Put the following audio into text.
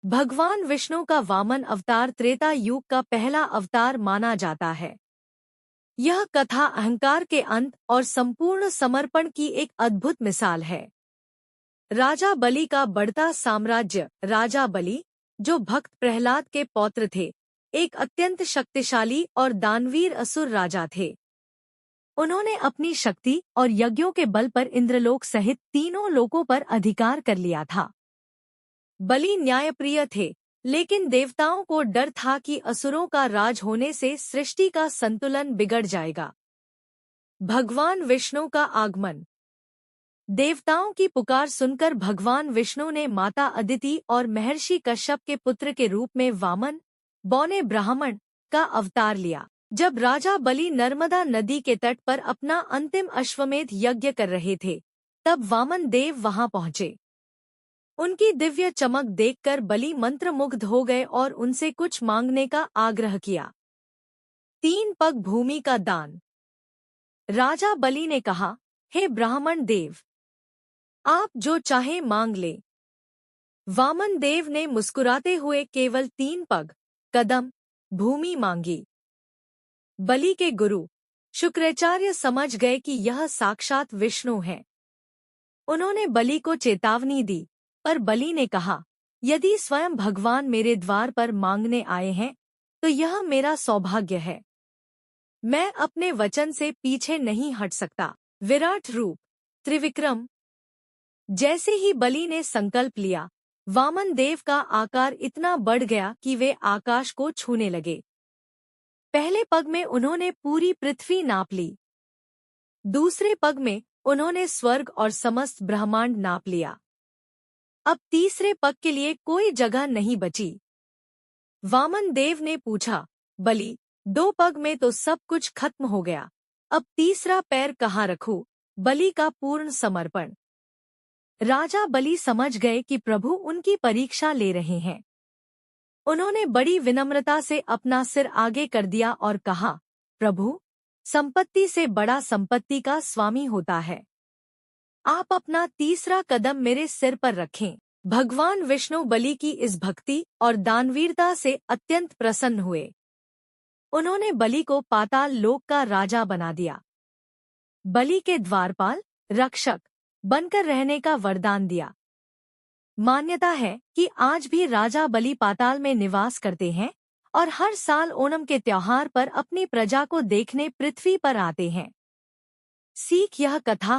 भगवान विष्णु का वामन अवतार त्रेता युग का पहला अवतार माना जाता है। यह कथा अहंकार के अंत और संपूर्ण समर्पण की एक अद्भुत मिसाल है। राजा बलि का बढ़ता साम्राज्य। राजा बलि, जो भक्त प्रहलाद के पौत्र थे, एक अत्यंत शक्तिशाली और दानवीर असुर राजा थे। उन्होंने अपनी शक्ति और यज्ञों के बल पर इंद्रलोक सहित तीनों लोकों पर अधिकार कर लिया था। बलि न्यायप्रिय थे, लेकिन देवताओं को डर था कि असुरों का राज होने से सृष्टि का संतुलन बिगड़ जाएगा। भगवान विष्णु का आगमन। देवताओं की पुकार सुनकर भगवान विष्णु ने माता अदिति और महर्षि कश्यप के पुत्र के रूप में वामन, बौने ब्राह्मण, का अवतार लिया। जब राजा बलि नर्मदा नदी के तट पर अपना अंतिम अश्वमेध यज्ञ कर रहे थे, तब वामन देव वहां पहुंचे। उनकी दिव्य चमक देखकर बलि मंत्रमुग्ध हो गए और उनसे कुछ मांगने का आग्रह किया। 3 पग भूमि का दान। राजा बलि ने कहा, हे ब्राह्मण देव, आप जो चाहे मांग ले। वामन देव ने मुस्कुराते हुए केवल 3 पग, कदम, भूमि मांगी। बलि के गुरु शुक्राचार्य समझ गए कि यह साक्षात विष्णु है। उन्होंने बलि को चेतावनी दी, पर बलि ने कहा, यदि स्वयं भगवान मेरे द्वार पर मांगने आए हैं, तो यह मेरा सौभाग्य है। मैं अपने वचन से पीछे नहीं हट सकता। विराट रूप, त्रिविक्रम। जैसे ही बलि ने संकल्प लिया, वामन देव का आकार इतना बढ़ गया कि वे आकाश को छूने लगे। पहले पग में उन्होंने पूरी पृथ्वी नाप ली। दूसरे पग में उन्होंने स्वर्ग और समस्त ब्रह्मांड नाप लिया। अब तीसरे पग के लिए कोई जगह नहीं बची। वामन देव ने पूछा, बलि, 2 पग में तो सब कुछ खत्म हो गया, अब तीसरा पैर कहाँ रखूं? बलि का पूर्ण समर्पण। राजा बलि समझ गए कि प्रभु उनकी परीक्षा ले रहे हैं। उन्होंने बड़ी विनम्रता से अपना सिर आगे कर दिया और कहा, प्रभु, संपत्ति से बड़ा संपत्ति का स्वामी होता है। आप अपना तीसरा कदम मेरे सिर पर रखें। भगवान विष्णु बलि की इस भक्ति और दानवीरता से अत्यंत प्रसन्न हुए। उन्होंने बलि को पाताल लोक का राजा बना दिया। बलि के द्वारपाल, रक्षक बनकर रहने का वरदान दिया। मान्यता है कि आज भी राजा बलि पाताल में निवास करते हैं और हर साल ओणम के त्योहार पर अपनी प्रजा को देखने पृथ्वी पर आते हैं। सीख। यह कथा